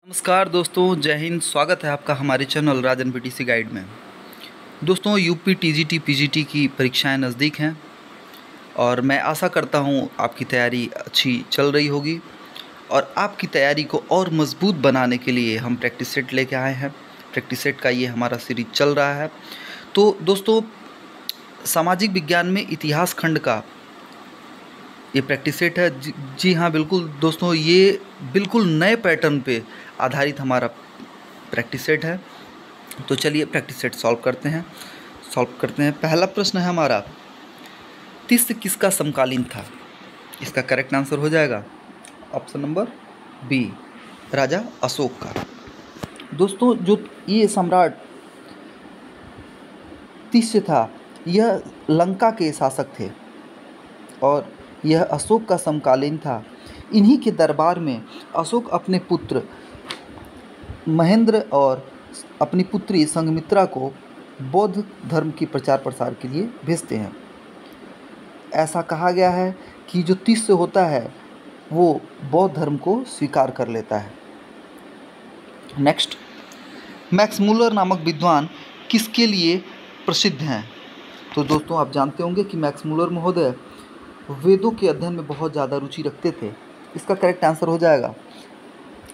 नमस्कार दोस्तों, जय हिंद। स्वागत है आपका हमारे चैनल राजन पीटीसी गाइड में। दोस्तों, यूपी टीजीटी पीजीटी की परीक्षाएं नज़दीक हैं और मैं आशा करता हूं आपकी तैयारी अच्छी चल रही होगी। और आपकी तैयारी को और मजबूत बनाने के लिए हम प्रैक्टिस सेट लेके आए हैं। प्रैक्टिस सेट का ये हमारा सीरीज चल रहा है। तो दोस्तों, सामाजिक विज्ञान में इतिहास खंड का ये प्रैक्टिस सेट है। जी हाँ, बिल्कुल दोस्तों, ये बिल्कुल नए पैटर्न पे आधारित हमारा प्रैक्टिस सेट है। तो चलिए प्रैक्टिस सेट सॉल्व करते हैं। पहला प्रश्न है हमारा, तीस किसका समकालीन था? इसका करेक्ट आंसर हो जाएगा ऑप्शन नंबर बी, राजा अशोक का। दोस्तों, जो ये सम्राट तीस था, यह लंका के शासक थे और यह अशोक का समकालीन था। इन्हीं के दरबार में अशोक अपने पुत्र महेंद्र और अपनी पुत्री संघमित्रा को बौद्ध धर्म की प्रचार प्रसार के लिए भेजते हैं। ऐसा कहा गया है कि जो तीस होता है वो बौद्ध धर्म को स्वीकार कर लेता है। नेक्स्ट, मैक्स मूलर नामक विद्वान किसके लिए प्रसिद्ध हैं? तो दोस्तों, आप जानते होंगे कि मैक्स मूलर महोदय वेदों के अध्ययन में बहुत ज़्यादा रुचि रखते थे। इसका करेक्ट आंसर हो जाएगा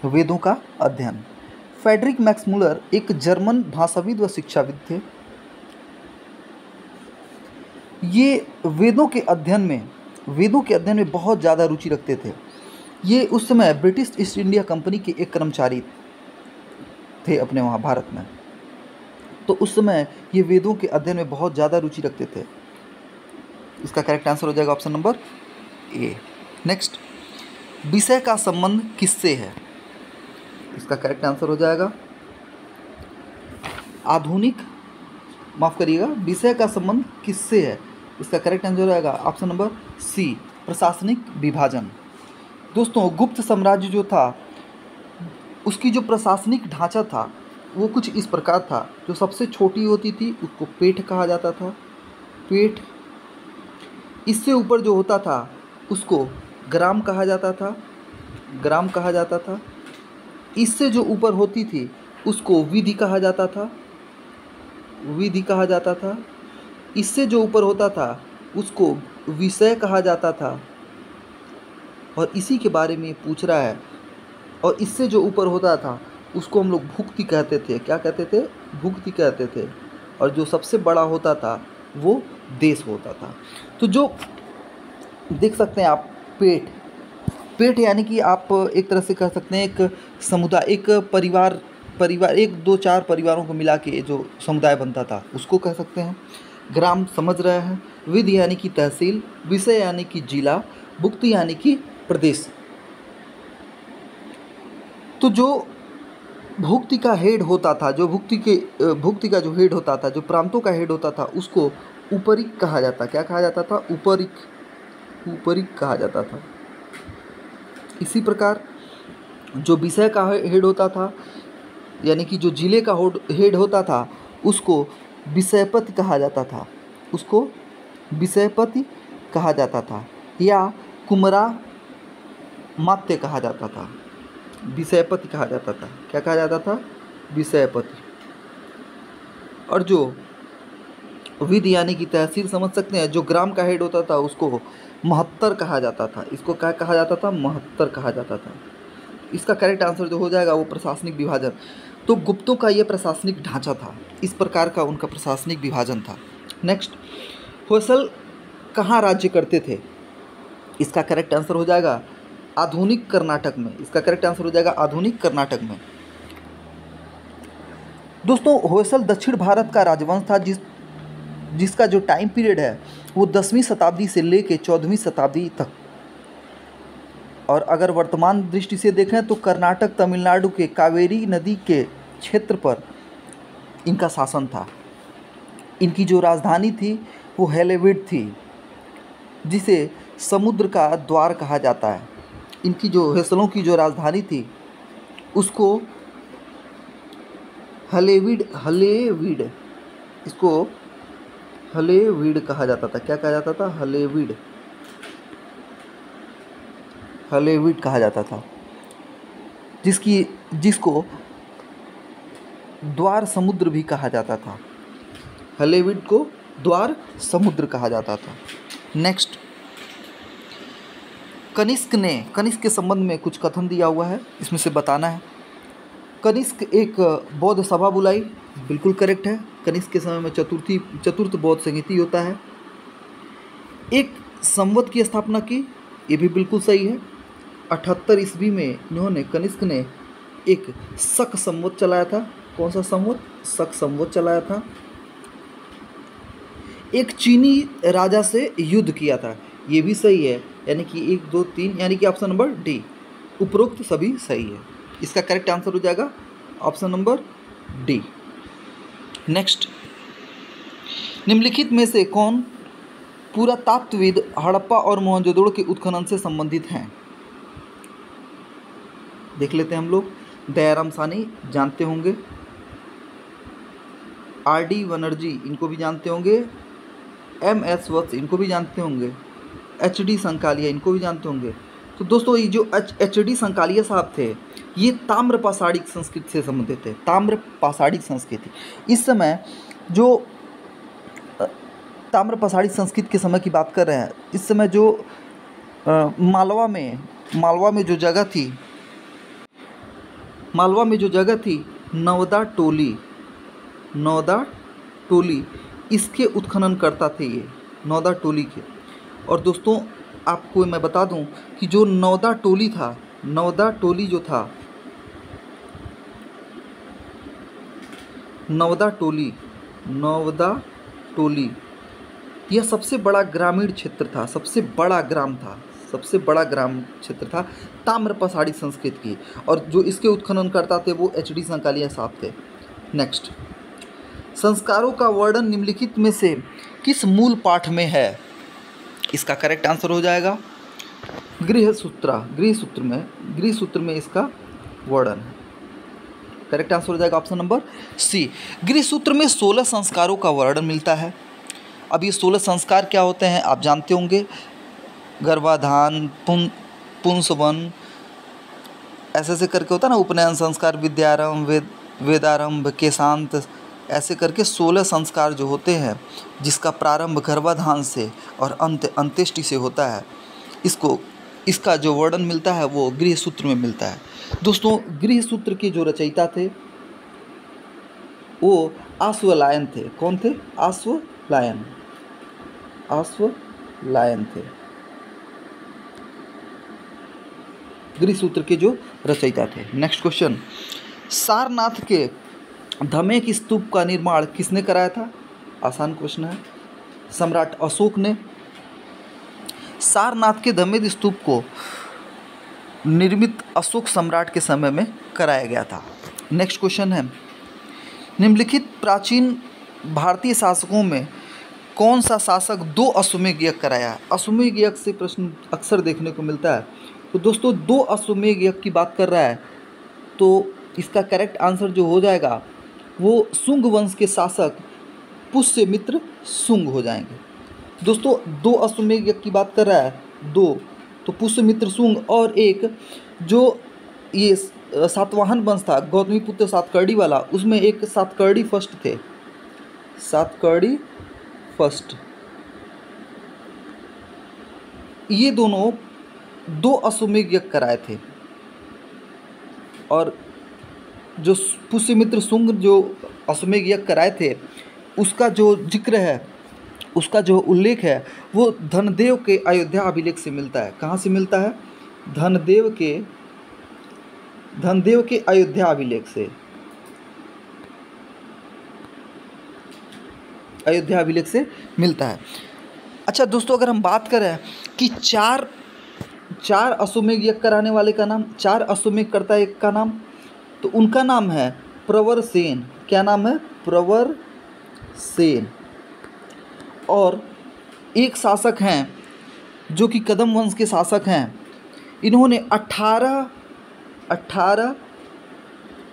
वेदों का अध्ययन। फ्रेडरिक मैक्स मूलर एक जर्मन भाषाविद व शिक्षाविद थे। ये वेदों के अध्ययन में बहुत ज़्यादा रुचि रखते थे। ये उस समय ब्रिटिश ईस्ट इंडिया कंपनी के एक कर्मचारी थे अपने वहाँ भारत में। तो उस समय ये वेदों के अध्ययन में बहुत ज़्यादा रुचि रखते थे। इसका करेक्ट आंसर हो जाएगा ऑप्शन नंबर ए। नेक्स्ट, विषय का संबंध किससे है? इसका करेक्ट आंसर हो जाएगा विषय का संबंध किससे है? इसका करेक्ट आंसर हो जाएगा ऑप्शन नंबर सी, प्रशासनिक विभाजन। दोस्तों, गुप्त साम्राज्य जो था उसकी जो प्रशासनिक ढांचा था वो कुछ इस प्रकार था। जो सबसे छोटी होती थी उसको पेठ कहा जाता था। पेठ। इससे ऊपर जो होता था उसको ग्राम कहा जाता था। इससे जो ऊपर होती थी उसको विधि कहा जाता था। इससे जो ऊपर होता था उसको विषय कहा जाता था। और इसी के बारे में पूछ रहा है। और इससे जो ऊपर होता था उसको हम लोग भुक्ति कहते थे। क्या कहते थे? भुक्ति कहते थे। और जो सबसे बड़ा होता था वो देश होता था। तो जो देख सकते हैं आप, पेट यानी कि आप एक तरह से कह सकते हैं एक समुदाय, एक परिवार, एक दो चार परिवारों को मिला के जो समुदाय बनता था उसको कह सकते हैं। ग्राम समझ रहे हैं। विधि यानी कि तहसील, विषय यानी कि जिला, भुक्ति यानी कि प्रदेश। तो जो भुक्ति का हेड होता था, भुक्ति का जो हेड होता था, जो प्रांतों का हेड होता था, उसको ऊपरिक कहा जाता। क्या कहा जाता था? ऊपरिक कहा जाता था। इसी प्रकार जो विषय का हेड होता था, यानी कि जो जिले का हेड होता था, उसको विषयपति कहा जाता था या कुमरा मात्य कहा जाता था। विषयपति कहा जाता था। क्या कहा जाता था? विषयपति। और जो विधि यानी कि तहसील समझ सकते हैं। जो ग्राम का हेड होता था उसको महत्तर कहा जाता था। इसको क्या कहा जाता था? महत्तर कहा जाता था। इसका करेक्ट आंसर जो हो जाएगा वो प्रशासनिक विभाजन। तो गुप्तों का ये प्रशासनिक ढांचा था। इस प्रकार का उनका प्रशासनिक विभाजन था। नेक्स्ट, होयसल कहाँ राज्य करते थे? इसका करेक्ट आंसर हो जाएगा आधुनिक कर्नाटक में। इसका करेक्ट आंसर हो जाएगा आधुनिक कर्नाटक में। दोस्तों, होयसल दक्षिण भारत का राजवंश था जिसका जो टाइम पीरियड है वो 10वीं शताब्दी से लेके 14वीं शताब्दी तक। और अगर वर्तमान दृष्टि से देखें तो कर्नाटक, तमिलनाडु के कावेरी नदी के क्षेत्र पर इनका शासन था। इनकी जो राजधानी थी वो हेलेविड थी, जिसे समुद्र का द्वार कहा जाता है। इनकी जो होयसलों की जो राजधानी थी उसको हलेविड कहा जाता था। क्या कहा जाता था? हलेविड कहा जाता था। जिसकी जिसको द्वार समुद्र भी कहा जाता था। हलेविड को द्वार समुद्र कहा जाता था। नेक्स्ट, कनिष्क के संबंध में कुछ कथन दिया हुआ है, इसमें से बताना है। कनिष्क एक बौद्ध सभा बुलाई, बिल्कुल करेक्ट है। कनिष्क के समय में चतुर्थ बौद्ध संहिता होता है। एक संवत की स्थापना की, ये भी बिल्कुल सही है। 78 ईस्वी में इन्होंने कनिष्क ने एक शक संवत चलाया था। कौन सा संवत? शक संवत चलाया था। एक चीनी राजा से युद्ध किया था, ये भी सही है। यानी कि 1 2 3, यानी कि ऑप्शन नंबर डी, उपरोक्त सभी सही है। इसका करेक्ट आंसर हो जाएगा ऑप्शन नंबर डी। नेक्स्ट, निम्नलिखित में से कौन पुरातत्वविद हड़प्पा और मोहनजोदड़ो के उत्खनन से संबंधित हैं? देख लेते हैं हम लोग। दयाराम सानी जानते होंगे, आर.डी. बनर्जी इनको भी जानते होंगे, M.S. वत्स इनको भी जानते होंगे, H.D. संकालिया इनको भी जानते होंगे। तो दोस्तों ये जो H.D. संकालिया साहब थे, ये ताम्र पाषाणिक संस्कृति से संबंधित थे। ताम्र पाषाणिक संस्कृति, इस समय जो ताम्र पाषाणिक संस्कृति के समय की बात कर रहे हैं, इस समय जो मालवा में जो जगह थी नवदा टोली, इसके उत्खनन करता थे ये, नवदा टोली के। और दोस्तों आपको मैं बता दूं कि जो नवदा टोली यह सबसे बड़ा ग्रामीण क्षेत्र था, सबसे बड़ा ग्राम क्षेत्र था ताम्र पाषाणी संस्कृति की। और जो इसके उत्खनन करता थे वो H.D. संकालिया साहब थे। नेक्स्ट, संस्कारों का वर्णन निम्नलिखित में से किस मूल पाठ में है? इसका करेक्ट आंसर हो जाएगा गृहसूत्र में इसका वर्णन है। करेक्ट आंसर हो जाएगा ऑप्शन नंबर सी। गृहसूत्र में 16 संस्कारों का वर्णन मिलता है। अब ये 16 संस्कार क्या होते हैं आप जानते होंगे। गर्भाधान, पुंसवन, ऐसे करके होता है ना, उपनयन संस्कार, विद्यारंभ, वेदारंभ, केशांत, ऐसे करके 16 संस्कार जो होते हैं, जिसका प्रारंभ गर्भाधान से और अंत अंत्येष्टि से होता है, इसका जो वर्णन मिलता है वो गृहसूत्र में मिलता है। दोस्तों गृहसूत्र के जो रचयिता थे वो आश्वलायन थे। कौन थे? आश्वलायन थे, गृहसूत्र के जो रचयिता थे। नेक्स्ट क्वेश्चन, सारनाथ के धमेक स्तूप का निर्माण किसने कराया था? आसान क्वेश्चन है। सम्राट अशोक ने। सारनाथ के धमेक स्तूप को निर्मित अशोक सम्राट के समय में कराया गया था। नेक्स्ट क्वेश्चन है, निम्नलिखित प्राचीन भारतीय शासकों में कौन सा शासक 2 अश्वमेध यज्ञ कराया? अश्वमेध यज्ञ से प्रश्न अक्सर देखने को मिलता है। तो दोस्तों 2 अश्वमेध यज्ञ की बात कर रहा है, तो इसका करेक्ट आंसर जो हो जाएगा वो शुंग वंश के शासक पुष्यमित्र शुंग हो जाएंगे। दोस्तों 2 अश्वमेध यज्ञ की बात कर रहा है, 2 तो पुष्यमित्र शुंग, और एक जो ये सातवाहन वंश था गौतमीपुत्र सातकर्णी वाला, उसमें एक सातकर्णी फर्स्ट थे, सातकर्णी फर्स्ट। ये दोनों 2 अश्वमेध यज्ञ कराए थे। और जो पुष्यमित्र शुंग जो अश्वमेध यज्ञ कराए थे उसका जो जिक्र है, उसका जो उल्लेख है वो धनदेव के अयोध्या अभिलेख से मिलता है। कहाँ से मिलता है? धनदेव के अयोध्या अभिलेख से, अयोध्या अभिलेख से मिलता है। अच्छा दोस्तों, अगर हम बात करें कि चार अश्वमेध यज्ञ कराने वाले का नाम, 4 अश्वमेध करता एक का नाम, तो उनका नाम है प्रवर सेन। क्या नाम है? प्रवर सेन। और एक शासक हैं जो कि कदम वंश के शासक हैं, इन्होंने 18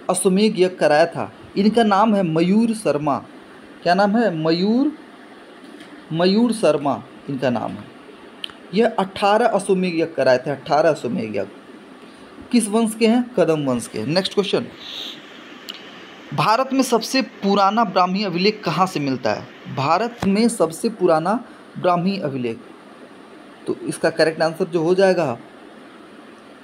अश्वमेध यज्ञ कराया था। इनका नाम है मयूर शर्मा। क्या नाम है? मयूर शर्मा इनका नाम है। यह 18 अश्वमेध यज्ञ कराए थे, 18 अश्वमेध यज्ञ। किस वंश के हैं? कदम वंश के। नेक्स्ट क्वेश्चन, भारत में सबसे पुराना ब्राह्मी अभिलेख कहाँ से मिलता है? भारत में सबसे पुराना ब्राह्मी अभिलेख, तो इसका करेक्ट आंसर जो हो जाएगा,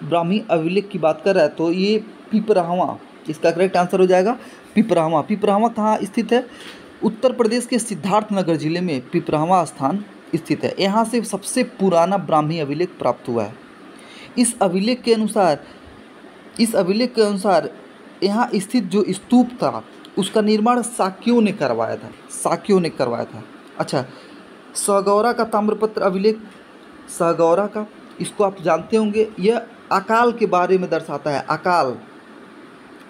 ब्राह्मी अभिलेख की बात कर रहा है तो ये पिपरावा, इसका करेक्ट आंसर हो जाएगा पिपरावा। पिपरावा कहाँ स्थित है? उत्तर प्रदेश के सिद्धार्थनगर जिले में पिपरावा स्थान स्थित है। यहाँ से सबसे पुराना ब्राह्मी अभिलेख प्राप्त हुआ है। इस अभिलेख के अनुसार यहाँ स्थित जो स्तूप था उसका निर्माण शाक्यों ने करवाया था। अच्छा, सहगौरा का ताम्रपत्र अभिलेख, सहगौरा का, इसको आप जानते होंगे, यह अकाल के बारे में दर्शाता है।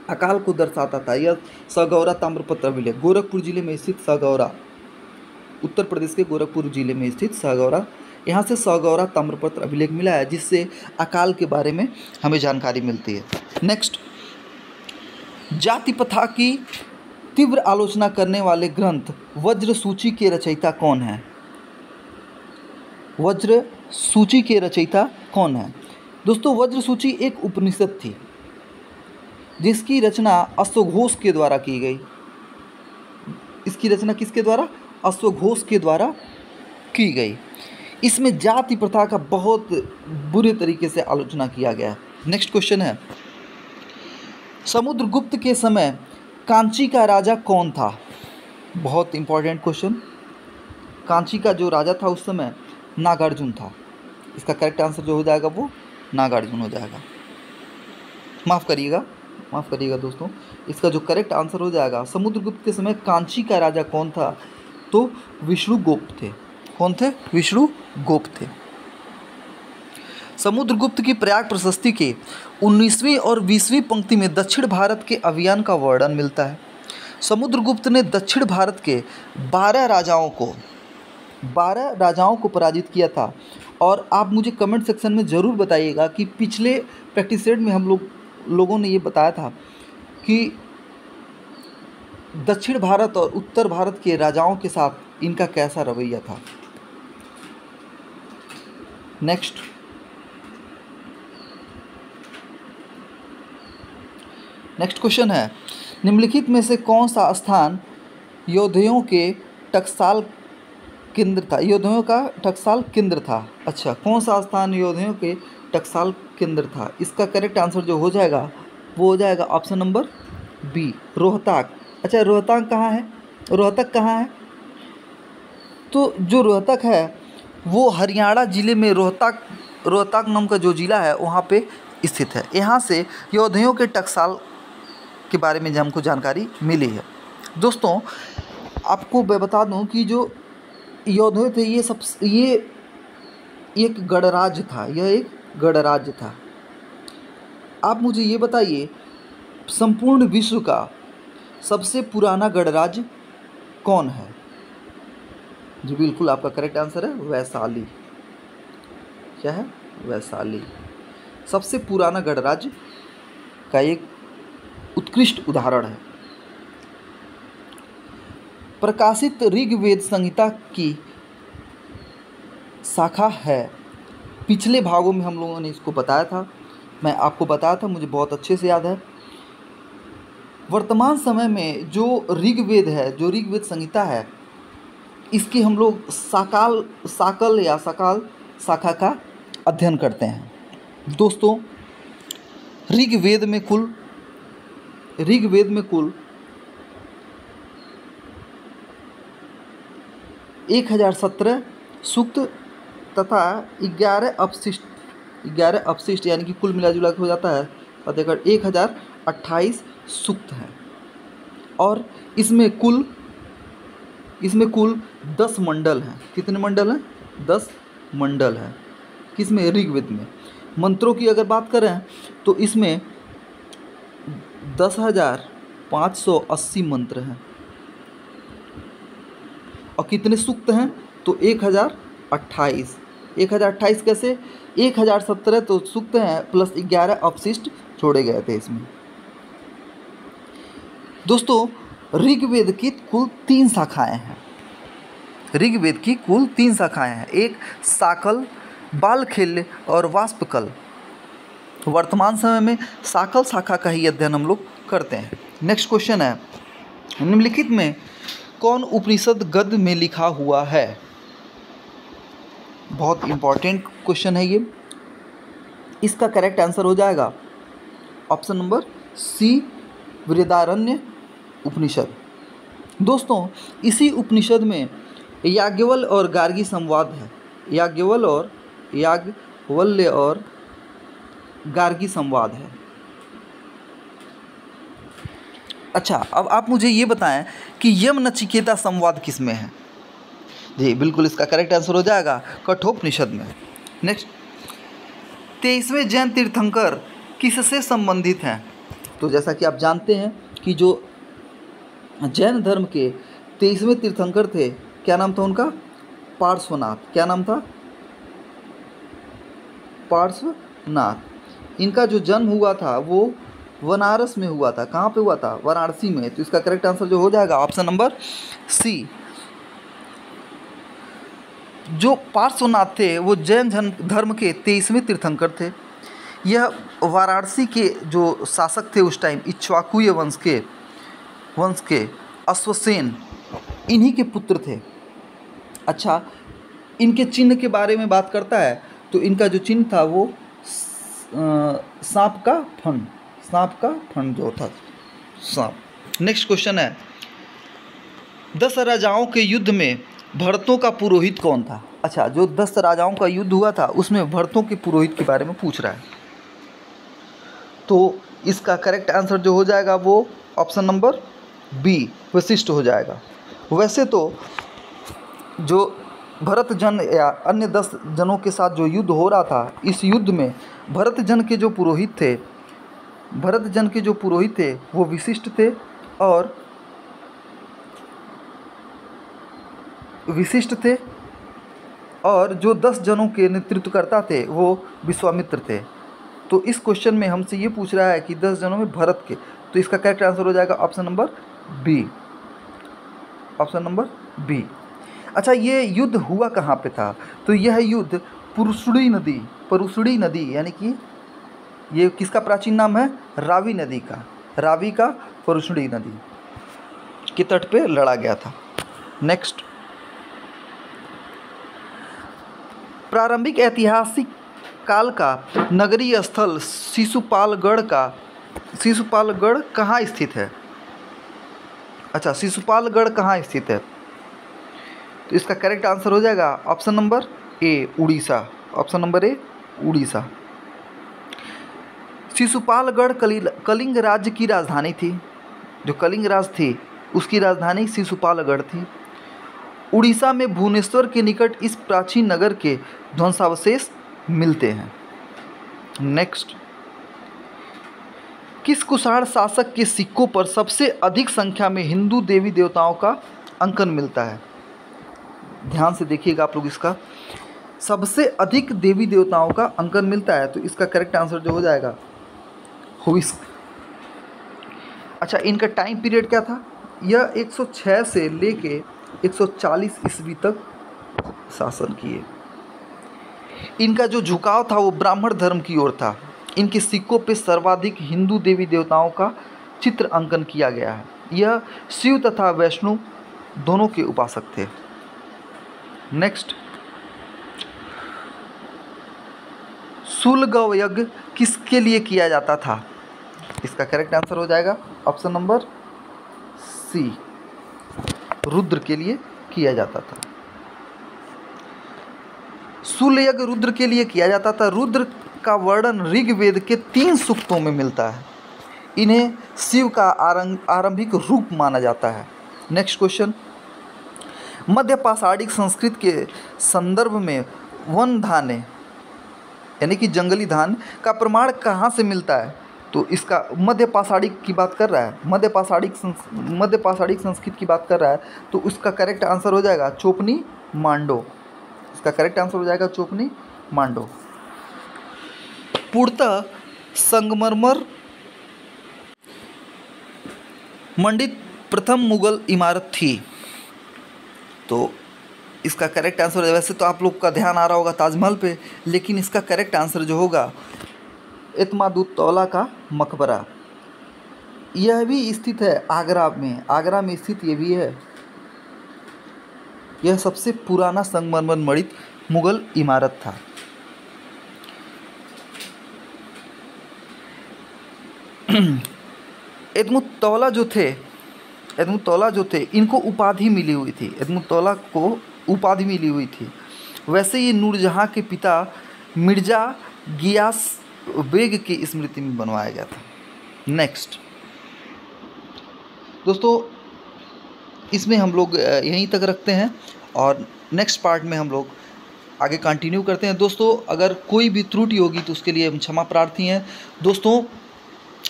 अकाल को दर्शाता था यह सहगौरा ताम्रपत्र अभिलेख। गोरखपुर जिले में स्थित सहगौरा, उत्तर प्रदेश के गोरखपुर जिले में स्थित सहगौरा, यहाँ से सहगौरा ताम्रपत्र अभिलेख मिला है, जिससे अकाल के बारे में हमें जानकारी मिलती है। नेक्स्ट, जाति प्रथा की तीव्र आलोचना करने वाले ग्रंथ वज्र सूची के रचयिता कौन है? वज्र सूची के रचयिता कौन है? दोस्तों, वज्र सूची एक उपनिषद थी जिसकी रचना अश्वघोष के द्वारा की गई। इसकी रचना किसके द्वारा? अश्वघोष के द्वारा की गई। इसमें जाति प्रथा का बहुत बुरे तरीके से आलोचना किया गया है। नेक्स्ट क्वेश्चन है, समुद्रगुप्त के समय कांची का राजा कौन था? बहुत इंपॉर्टेंट क्वेश्चन। कांची का जो राजा था उस समय नागार्जुन था। इसका करेक्ट आंसर जो हो जाएगा वो नागार्जुन हो जाएगा। माफ़ करिएगा दोस्तों, इसका जो करेक्ट आंसर हो जाएगा, समुद्रगुप्त के समय कांची का राजा कौन था? तो विष्णुगुप्त थे। कौन थे? विष्णुगुप्त थे। समुद्रगुप्त की प्रयाग प्रशस्ति के 19वीं और 20वीं पंक्ति में दक्षिण भारत के अभियान का वर्णन मिलता है। समुद्रगुप्त ने दक्षिण भारत के 12 राजाओं को पराजित किया था। और आप मुझे कमेंट सेक्शन में ज़रूर बताइएगा कि पिछले प्रैक्टिस सेट में हम लोगों ने ये बताया था कि दक्षिण भारत और उत्तर भारत के राजाओं के साथ इनका कैसा रवैया था। नेक्स्ट क्वेश्चन है, निम्नलिखित में से कौन सा स्थान योद्धाओं के टकसाल केंद्र था? योद्धाओं का टकसाल केंद्र था। अच्छा, कौन सा स्थान योद्धाओं के टकसाल केंद्र था? इसका करेक्ट आंसर जो हो जाएगा वो हो जाएगा ऑप्शन नंबर बी, रोहतक। अच्छा, रोहतक कहाँ है? तो जो रोहतक है वो हरियाणा जिले में रोहतक नाम का जो ज़िला है वहाँ पे स्थित है। यहाँ से योद्धाओं के टकसाल के बारे में हमको जानकारी मिली है। दोस्तों, आपको मैं बता दूं कि जो योद्धा थे ये एक गणराज्य था। यह एक गणराज्य था। आप मुझे ये बताइए, संपूर्ण विश्व का सबसे पुराना गणराज्य कौन है? जी बिल्कुल, आपका करेक्ट आंसर है वैशाली। क्या है? वैशाली सबसे पुराना गणराज्य का एक उत्कृष्ट उदाहरण है। प्रकाशित ऋग्वेद संहिता की शाखा है। पिछले भागों में हम लोगों ने इसको बताया था, मैं आपको बताया था, मुझे बहुत अच्छे से याद है। वर्तमान समय में जो ऋग्वेद संहिता है, इसकी हम लोग साकाल शाखा का अध्ययन करते हैं। दोस्तों, ऋग्वेद में कुल 1017 सूक्त तथा 11 अपशिष्ट यानी कि कुल मिला जुला के हो जाता है 1028 सूक्त हैं। और इसमें कुल 10 मंडल हैं। कितने मंडल हैं? 10 मंडल हैं। किसमें? ऋग्वेद में। मंत्रों की अगर बात करें तो इसमें 10,580 मंत्र हैं। और कितने सूक्त हैं? तो 1028। 1028 कैसे? 1017 तो सूक्त हैं प्लस 11 अपशिष्ट छोड़े गए थे इसमें। दोस्तों, ऋग्वेद की कुल 3 शाखाएं हैं। एक साकल, बालखेल्य और वाष्पकल। वर्तमान समय में शाकल शाखा का ही अध्ययन हम लोग करते हैं। नेक्स्ट क्वेश्चन है, निम्नलिखित में कौन उपनिषद गद्य में लिखा हुआ है? बहुत इंपॉर्टेंट क्वेश्चन है ये। इसका करेक्ट आंसर हो जाएगा ऑप्शन नंबर सी, बृहदारण्य उपनिषद। दोस्तों, इसी उपनिषद में याज्ञवल्क्य और गार्गी संवाद है। याज्ञवल्क्य और गार्गी संवाद है। अच्छा, अब आप मुझे ये बताएं कि यम नचिकेता संवाद किस में है? जी बिल्कुल, इसका करेक्ट आंसर हो जाएगा कठोपनिषद में। नेक्स्ट, 23वें जैन तीर्थंकर किससे संबंधित हैं? तो जैसा कि आप जानते हैं कि जो जैन धर्म के 23वें तीर्थंकर थे, क्या नाम था उनका? पार्श्वनाथ। क्या नाम था? पार्श्वनाथ। इनका जो जन्म हुआ था वो बनारस में हुआ था। कहाँ पे हुआ था? वाराणसी में। तो इसका करेक्ट आंसर जो हो जाएगा ऑप्शन नंबर सी। जो पार्श्वनाथ थे वो जैन धर्म के 23वें तीर्थंकर थे। यह वाराणसी के जो शासक थे उस टाइम, इक्ष्वाकुय वंश के अश्वसेन, इन्हीं के पुत्र थे। अच्छा, इनके चिन्ह के बारे में बात करता है तो इनका जो चिन्ह था वो सांप का फण जो था, सांप। नेक्स्ट क्वेश्चन है, 10 राजाओं के युद्ध में भरतों का पुरोहित कौन था? अच्छा, जो 10 राजाओं का युद्ध हुआ था उसमें भरतों के पुरोहित के बारे में पूछ रहा है। तो इसका करेक्ट आंसर जो हो जाएगा वो ऑप्शन नंबर बी, वशिष्ठ हो जाएगा। वैसे तो जो भरत जन या अन्य 10 जनों के साथ जो युद्ध हो रहा था, इस युद्ध में भरत जन के जो पुरोहित थे वो वशिष्ठ थे और जो 10 जनों के नेतृत्व करता थे वो विश्वामित्र थे। तो इस क्वेश्चन में हमसे ये पूछ रहा है कि 10 जनों में भरत के, तो इसका करेक्ट आंसर हो जाएगा ऑप्शन नंबर बी। अच्छा, ये युद्ध हुआ कहाँ पे था? तो यह युद्ध परुशड़ी नदी यानी कि ये किसका प्राचीन नाम है? रावी नदी का परुशड़ी नदी के तट पे लड़ा गया था। नेक्स्ट, प्रारंभिक ऐतिहासिक काल का नगरीय स्थल शिशुपालगढ़ कहाँ स्थित है? अच्छा, शिशुपालगढ़ कहाँ स्थित है? तो इसका करेक्ट आंसर हो जाएगा option number A, Orissa. Shishupalgarh Kalinga राज्य की राजधानी थी। जो कलिंग राज थी उसकी राजधानी शिशुपालगढ़ थी। उड़ीसा में भुवनेश्वर के निकट इस प्राचीन नगर के ध्वंसावशेष मिलते हैं। नेक्स्ट, किस कुषाण शासक के सिक्कों पर सबसे अधिक संख्या में हिंदू देवी देवताओं का अंकन मिलता है? ध्यान से देखिएगा आप लोग, इसका सबसे अधिक देवी देवताओं का अंकन मिलता है। तो इसका करेक्ट आंसर जो हो जाएगा हुइस्क। अच्छा, इनका टाइम पीरियड क्या था? यह 106 से लेके 140 ईस्वी तक शासन किए। इनका जो झुकाव था वो ब्राह्मण धर्म की ओर था। इनके सिक्कों पे सर्वाधिक हिंदू देवी देवताओं का चित्र अंकन किया गया है। यह शिव तथा वैष्णु दोनों के उपासक थे। नेक्स्ट, शूलगव यज्ञ किसके लिए किया जाता था? इसका करेक्ट आंसर हो जाएगा ऑप्शन नंबर सी, रुद्र के लिए किया जाता था। शूल यज्ञ रुद्र के लिए किया जाता था। रुद्र का वर्णन ऋग्वेद के 3 सूक्तों में मिलता है। इन्हें शिव का आरंभिक रूप माना जाता है। नेक्स्ट क्वेश्चन, मध्य पाषाणिक संस्कृत के संदर्भ में वन धान्य यानी कि जंगली धान्य का प्रमाण कहाँ से मिलता है? तो इसका मध्य पाषाणिक की बात कर रहा है, मध्य पाषाणिक संस्कृत की बात कर रहा है। तो उसका करेक्ट आंसर हो जाएगा चोपनी मांडो। इसका करेक्ट आंसर हो जाएगा चोपनी मांडो। पूर्णतः संगमरमर मंडित प्रथम मुगल इमारत थी। तो इसका करेक्ट आंसर, वैसे तो आप लोग का ध्यान आ रहा होगा ताजमहल पे, लेकिन इसका करेक्ट आंसर जो होगा एतमादुद्दौला का मकबरा, यह भी स्थित है आगरा में। आगरा में स्थित ये भी है। यह सबसे पुराना संगमरमर मढ़ित मुगल इमारत था। एतमुद्दौला जो थे इनको उपाधि मिली हुई थी। एतमुद्दौला को उपाधि मिली हुई थी। वैसे ये नूरजहाँ के पिता मिर्जा गियास बेग की स्मृति में बनवाया गया था। नेक्स्ट दोस्तों, इसमें हम लोग यहीं तक रखते हैं और नेक्स्ट पार्ट में हम लोग आगे कंटिन्यू करते हैं। दोस्तों, अगर कोई भी त्रुटि होगी तो उसके लिए हम क्षमा प्रार्थी हैं। दोस्तों,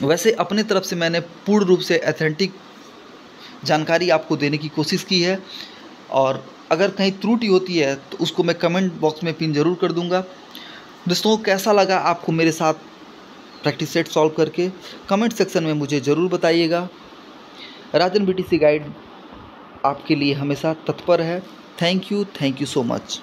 वैसे अपने तरफ से मैंने पूर्ण रूप से ऑथेंटिक जानकारी आपको देने की कोशिश की है, और अगर कहीं त्रुटि होती है तो उसको मैं कमेंट बॉक्स में पिन ज़रूर कर दूंगा। दोस्तों, कैसा लगा आपको मेरे साथ प्रैक्टिस सेट सॉल्व करके, कमेंट सेक्शन में मुझे ज़रूर बताइएगा। राजन बीटीसी गाइड आपके लिए हमेशा तत्पर है। Thank you so much.